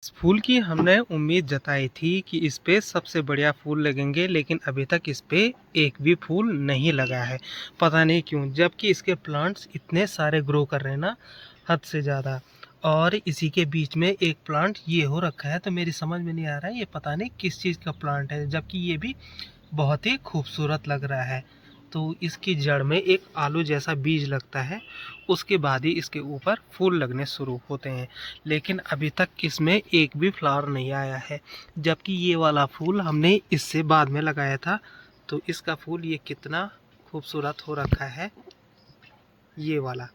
इस फूल की हमने उम्मीद जताई थी कि इस पे सबसे बढ़िया फूल लगेंगे, लेकिन अभी तक इस पे एक भी फूल नहीं लगा है। पता नहीं क्यों, जबकि इसके प्लांट्स इतने सारे ग्रो कर रहे हैं ना, हद से ज़्यादा। और इसी के बीच में एक प्लांट ये हो रखा है, तो मेरी समझ में नहीं आ रहा है ये पता नहीं किस चीज़ का प्लांट है, जबकि ये भी बहुत ही खूबसूरत लग रहा है। तो इसकी जड़ में एक आलू जैसा बीज लगता है, उसके बाद ही इसके ऊपर फूल लगने शुरू होते हैं। लेकिन अभी तक इसमें एक भी फ्लावर नहीं आया है, जबकि ये वाला फूल हमने इससे बाद में लगाया था। तो इसका फूल ये कितना खूबसूरत हो रखा है, ये वाला।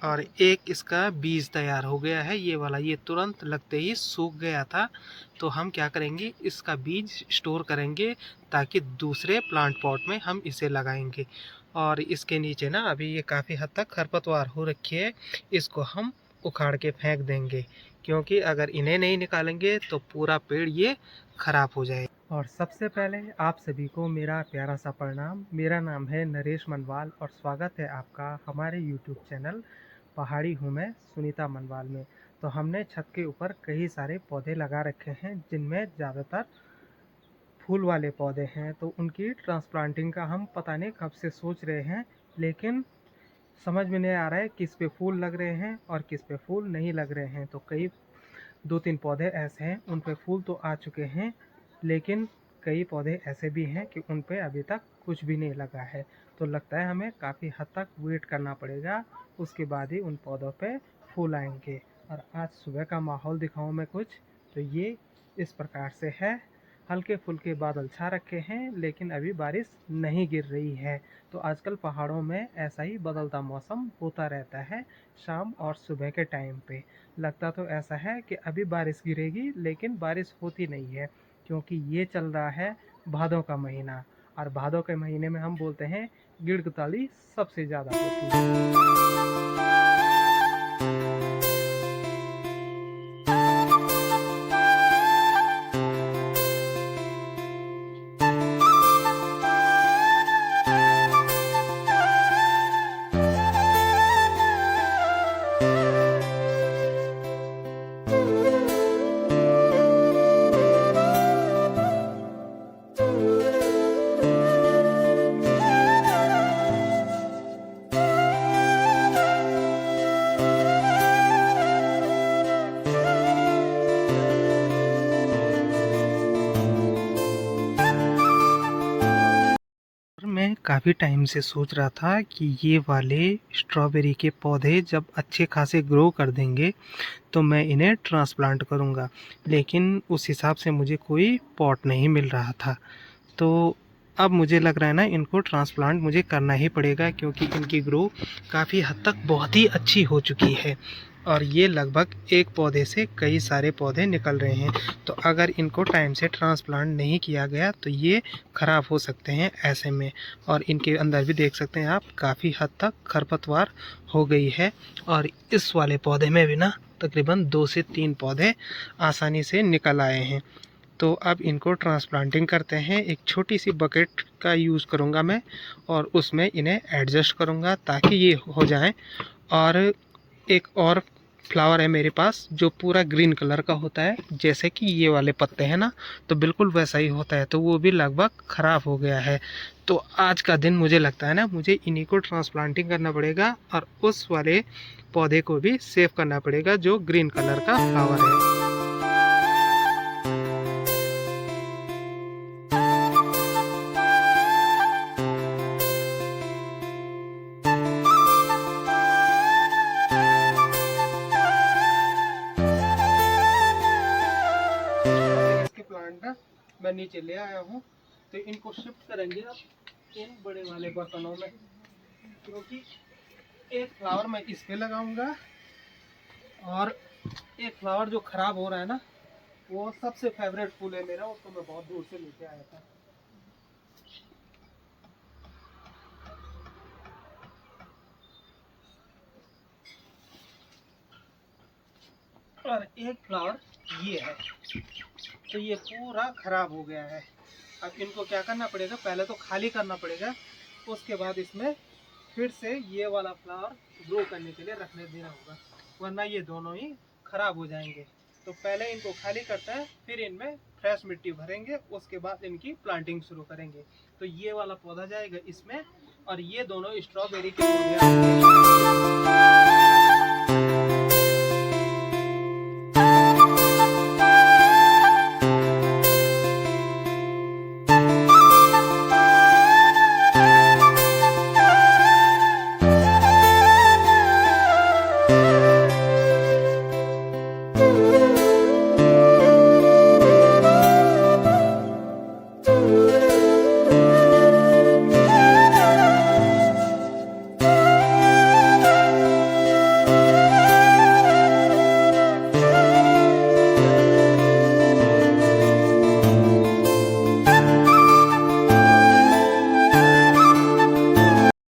और एक इसका बीज तैयार हो गया है, ये वाला। ये तुरंत लगते ही सूख गया था। तो हम क्या करेंगे, इसका बीज स्टोर करेंगे ताकि दूसरे प्लांट पॉट में हम इसे लगाएंगे। और इसके नीचे ना अभी ये काफ़ी हद तक खरपतवार हो रखी है, इसको हम उखाड़ के फेंक देंगे, क्योंकि अगर इन्हें नहीं निकालेंगे तो पूरा पेड़ ये खराब हो जाए। और सबसे पहले आप सभी को मेरा प्यारा सा प्रणाम। मेरा नाम है नरेश मनवाल और स्वागत है आपका हमारे यूट्यूब चैनल पहाड़ी हूँ मैं सुनीता मनवाल में। तो हमने छत के ऊपर कई सारे पौधे लगा रखे हैं, जिनमें ज़्यादातर फूल वाले पौधे हैं। तो उनकी ट्रांसप्लांटिंग का हम पता नहीं कब से सोच रहे हैं, लेकिन समझ में नहीं आ रहा है किस पे फूल लग रहे हैं और किस पे फूल नहीं लग रहे हैं। तो कई 2-3 पौधे ऐसे हैं उन पे फूल तो आ चुके हैं, लेकिन कई पौधे ऐसे भी हैं कि उन पे अभी तक कुछ भी नहीं लगा है। तो लगता है हमें काफ़ी हद तक वेट करना पड़ेगा, उसके बाद ही उन पौधों पे फूल आएंगे। और आज सुबह का माहौल दिखाऊं मैं कुछ, तो ये इस प्रकार से है। हल्के फुल्के बादल छा रखे हैं, लेकिन अभी बारिश नहीं गिर रही है। तो आजकल पहाड़ों में ऐसा ही बदलता मौसम होता रहता है, शाम और सुबह के टाइम पे। लगता तो ऐसा है कि अभी बारिश गिरेगी, लेकिन बारिश होती नहीं है, क्योंकि ये चल रहा है भादों का महीना। और भादों के महीने में हम बोलते हैं गिड़गिड़ताली सबसे ज़्यादा होती है। मैं काफ़ी टाइम से सोच रहा था कि ये वाले स्ट्रॉबेरी के पौधे जब अच्छे खासे ग्रो कर देंगे तो मैं इन्हें ट्रांसप्लांट करूँगा, लेकिन उस हिसाब से मुझे कोई पॉट नहीं मिल रहा था। तो अब मुझे लग रहा है ना, इनको ट्रांसप्लांट मुझे करना ही पड़ेगा, क्योंकि इनकी ग्रो काफ़ी हद तक बहुत ही अच्छी हो चुकी है। और ये लगभग एक पौधे से कई सारे पौधे निकल रहे हैं। तो अगर इनको टाइम से ट्रांसप्लांट नहीं किया गया तो ये ख़राब हो सकते हैं ऐसे में। और इनके अंदर भी देख सकते हैं आप, काफ़ी हद तक खरपतवार हो गई है। और इस वाले पौधे में भी ना तकरीबन 2 से 3 पौधे आसानी से निकल आए हैं। तो अब इनको ट्रांसप्लांटिंग करते हैं। एक छोटी सी बकेट का यूज़ करूँगा मैं, और उसमें इन्हें एडजस्ट करूँगा ताकि ये हो जाएं। और एक और फ्लावर है मेरे पास जो पूरा ग्रीन कलर का होता है, जैसे कि ये वाले पत्ते हैं ना, तो बिल्कुल वैसा ही होता है। तो वो भी लगभग ख़राब हो गया है। तो आज का दिन मुझे लगता है ना, मुझे इन्हीं को ट्रांसप्लांटिंग करना पड़ेगा और उस वाले पौधे को भी सेव करना पड़ेगा जो ग्रीन कलर का फ्लावर है। इसके प्लांट ना मैं नीचे ले आया हूँ, तो इनको शिफ्ट करेंगे अब इन बड़े वाले बर्तनों में, क्योंकि एक फ्लावर मैं इस पे लगाऊंगा, और एक फ्लावर जो खराब हो रहा है ना, वो सबसे फेवरेट फूल है मेरा, उसको मैं बहुत दूर से लेके आया था। और एक फ्लावर ये है, तो ये पूरा खराब हो गया है। अब इनको क्या करना पड़ेगा, पहले तो खाली करना पड़ेगा, उसके बाद इसमें फिर से ये वाला फ्लावर ग्रो करने के लिए रखने देना होगा, वरना ये दोनों ही खराब हो जाएंगे। तो पहले इनको खाली करते हैं, फिर इनमें फ्रेश मिट्टी भरेंगे, उसके बाद इनकी प्लांटिंग शुरू करेंगे। तो ये वाला पौधा जाएगा इसमें, और ये दोनों स्ट्रॉबेरी के पौधे।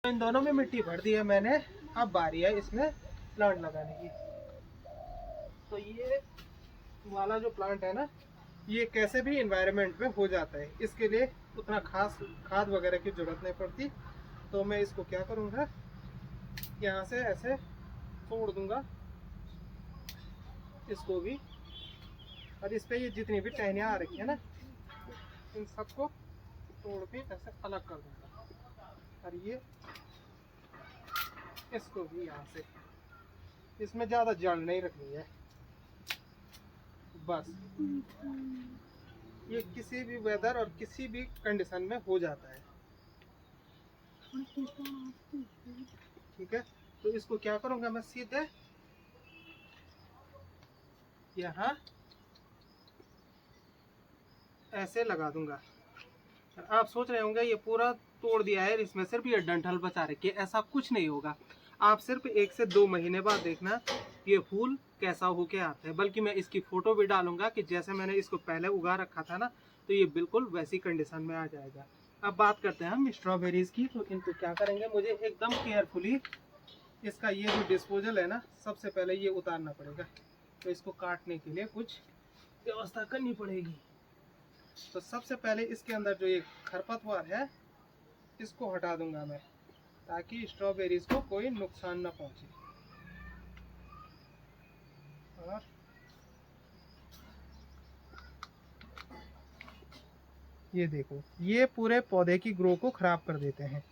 इन दोनों में मिट्टी भर दी है मैंने। अब बारी है इसमें प्लांट लगाने की। तो ये वाला जो प्लांट है ना, ये कैसे भी एनवायरनमेंट में हो जाता है, इसके लिए उतना खास खाद वगैरह की जरूरत नहीं पड़ती। तो मैं इसको क्या करूँगा, यहाँ से ऐसे तोड़ दूंगा इसको भी, और इस पे ये जितनी भी टहनियाँ आ रखी है ना, इन सबको तोड़ के ऐसे अलग कर दूंगा, और ये इसको भी यहाँ से, इसमें ज़्यादा जड़ नहीं रखनी है बस। ये किसी भी वेदर और किसी भी कंडीशन में हो जाता है, ठीक है। तो इसको क्या करूँगा मैं, सीधे यहाँ ऐसे लगा दूंगा। आप सोच रहे होंगे ये पूरा तोड़ दिया है, इसमें सिर्फ ये डंठल बचा रखी है। ऐसा कुछ नहीं होगा, आप सिर्फ 1 से 2 महीने बाद देखना ये फूल कैसा होके आता है। बल्कि मैं इसकी फोटो भी डालूंगा कि जैसे मैंने इसको पहले उगा रखा था ना, तो ये बिल्कुल वैसी कंडीशन में आ जाएगा। अब बात करते हैं हम स्ट्रॉबेरीज की। तो इनको क्या करेंगे, मुझे एकदम केयरफुली इसका ये जो डिस्पोजल है ना, सबसे पहले ये उतारना पड़ेगा। तो इसको काटने के लिए कुछ व्यवस्था करनी पड़ेगी। तो सबसे पहले इसके अंदर जो ये खरपतवार है, इसको हटा दूंगा मैं, ताकि स्ट्रॉबेरीज को कोई नुकसान ना पहुंचे। और ये देखो, ये पूरे पौधे की ग्रो को खराब कर देते हैं।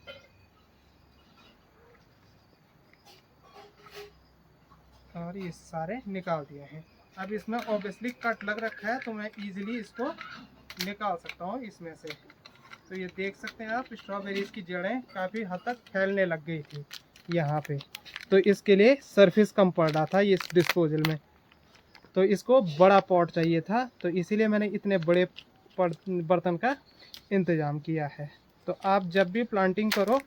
और ये सारे निकाल दिए हैं। अब इसमें ऑब्वियसली कट लग रखा है, तो मैं इजीली इसको निकाल सकता हूँ इसमें से। तो ये देख सकते हैं आप, स्ट्रॉबेरीज की जड़ें काफ़ी हद तक फैलने लग गई थी यहाँ पे। तो इसके लिए सरफेस कम पड़ रहा था ये इस डिस्पोजल में, तो इसको बड़ा पॉट चाहिए था। तो इसीलिए मैंने इतने बड़े बर्तन का इंतज़ाम किया है। तो आप जब भी प्लांटिंग करो,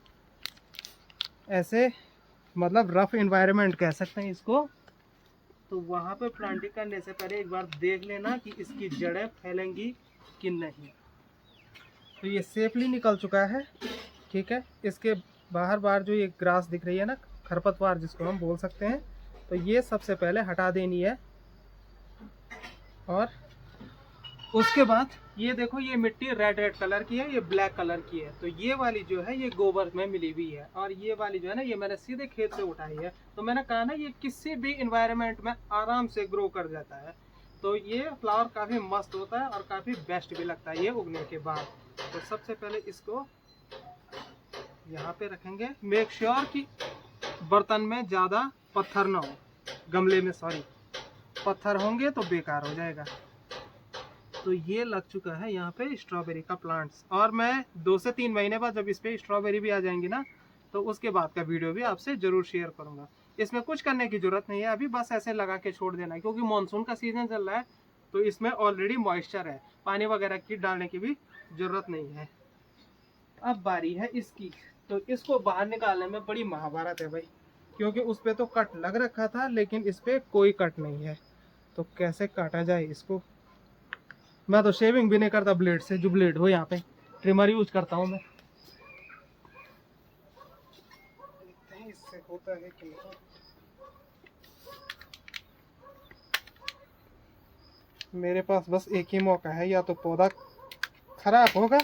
ऐसे मतलब रफ एनवायरनमेंट कह सकते हैं इसको, तो वहाँ पे प्लांटिंग करने से पहले एक बार देख लेना कि इसकी जड़ें फैलेंगी कि नहीं। तो ये सेफली निकल चुका है, ठीक है। इसके बाहर जो ये ग्रास दिख रही है ना, खरपतवार जिसको हम बोल सकते हैं, तो ये सबसे पहले हटा देनी है। और उसके बाद ये देखो, ये मिट्टी रेड कलर की है, ये ब्लैक कलर की है। तो ये वाली जो है ये गोबर में मिली हुई है, और ये वाली जो है ना, ये मैंने सीधे खेत से उठाई है। तो मैंने कहा ना, ये किसी भी इन्वायरमेंट में आराम से ग्रो कर जाता है। तो ये फ्लावर काफ़ी मस्त होता है और काफ़ी बेस्ट भी लगता है ये उगने के बाद। तो सबसे पहले इसको यहाँ पे रखेंगे। मेक श्योर कि बर्तन में ज़्यादा पत्थर ना हो, गमले में सॉरी, पत्थर होंगे तो बेकार हो जाएगा। तो ये लग चुका है यहाँ पे स्ट्रॉबेरी का प्लांट्स। और मैं 2 से 3 महीने बाद जब इस पे स्ट्रॉबेरी भी आ जाएंगी ना, तो उसके बाद का वीडियो भी आपसे ज़रूर शेयर करूँगा। इसमें कुछ करने की ज़रूरत नहीं है, अभी बस ऐसे लगा के छोड़ देना है, क्योंकि मानसून का सीज़न चल रहा है। तो इसमें ऑलरेडी मॉइस्चर है, पानी वगैरह की डालने की भी ज़रूरत नहीं है। अब बारी है इसकी। तो इसको बाहर निकालने में बड़ी महाभारत है भाई, क्योंकि उस पर तो कट लग रखा था, लेकिन इस पर कोई कट नहीं है। तो कैसे काटा जाए इसको। मैं तो शेविंग भी नहीं करता ब्लेड से, जो ब्लेड हो यहाँ पे, ट्रिमर यूज करता हूँ मैं। देखते हैं इससे होता है कि नहीं। मेरे पास बस एक ही मौका है, या तो पौधा खराब होगा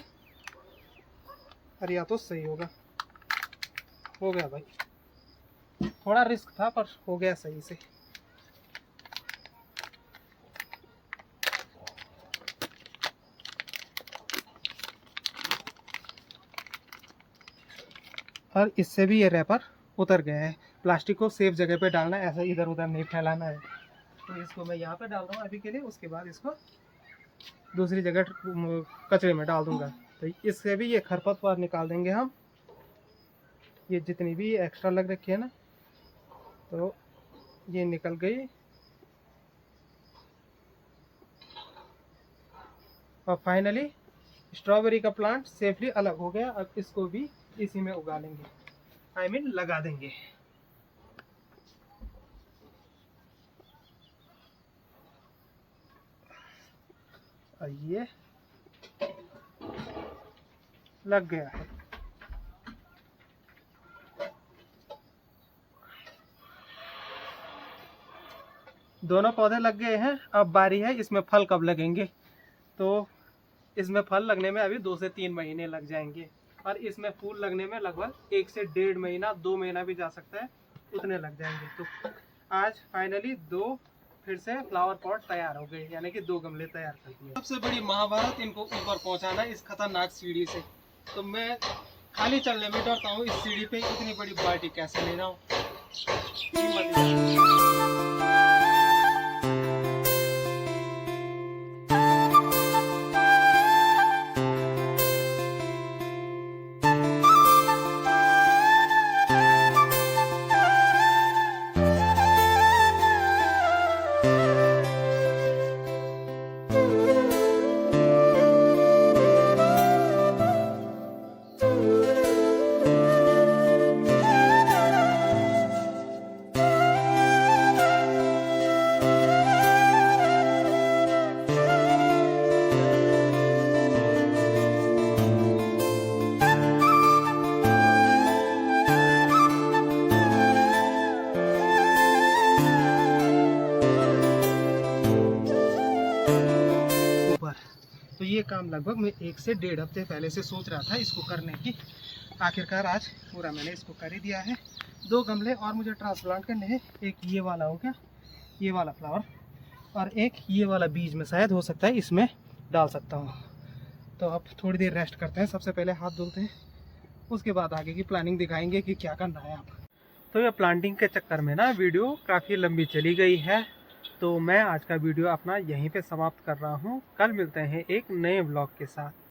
और या तो सही होगा। हो गया भाई, थोड़ा रिस्क था पर हो गया सही से। और इससे भी ये रैपर उतर गया है। प्लास्टिक को सेफ जगह पे डालना है, ऐसा इधर उधर नहीं फैलाना है। तो इसको मैं यहाँ पे डाल रहा हूँ अभी के लिए, उसके बाद इसको दूसरी जगह कचरे में डाल दूंगा। तो इससे भी ये खरपतवार निकाल देंगे हम, ये जितनी भी एक्स्ट्रा लग रखी है ना, तो ये निकल गई। और फाइनली स्ट्रॉबेरी का प्लांट सेफली अलग हो गया। अब इसको भी इसी में उगा लेंगे, आई मीन लगा देंगे। और ये लग गया है। दोनों पौधे लग गए हैं। अब बारी है इसमें फल कब लगेंगे। तो इसमें फल लगने में अभी 2 से 3 महीने लग जाएंगे, और इसमें फूल लगने में लगभग 1 से 1.5 महीना, 2 महीना भी जा सकता है, उतने लग जाएंगे। तो आज फाइनली 2 फिर से फ्लावर पॉट तैयार हो गए, यानी कि 2 गमले तैयार कर दिए। सबसे बड़ी महाभारत इनको ऊपर पहुंचाना इस खतरनाक सीढ़ी से। तो मैं खाली चलने में डरता हूँ, इस सीढ़ी पे इतनी बड़ी बाल्टी कैसे ले जाऊँ। तो ये काम लगभग मैं 1 से 1.5 हफ्ते पहले से सोच रहा था इसको करने की। आखिरकार आज पूरा मैंने इसको कर ही दिया है। 2 गमले और मुझे ट्रांसप्लांट करने हैं। एक ये वाला हो गया, ये वाला फ्लावर, और एक ये वाला बीज में शायद हो सकता है इसमें डाल सकता हूँ। तो अब थोड़ी देर रेस्ट करते हैं, सबसे पहले हाथ धुलते हैं, उसके बाद आगे की प्लानिंग दिखाएंगे कि क्या करना है अब। तो ये प्लांटिंग के चक्कर में ना वीडियो काफ़ी लंबी चली गई है, तो मैं आज का वीडियो अपना यहीं पे समाप्त कर रहा हूँ। कल मिलते हैं एक नए ब्लॉग के साथ।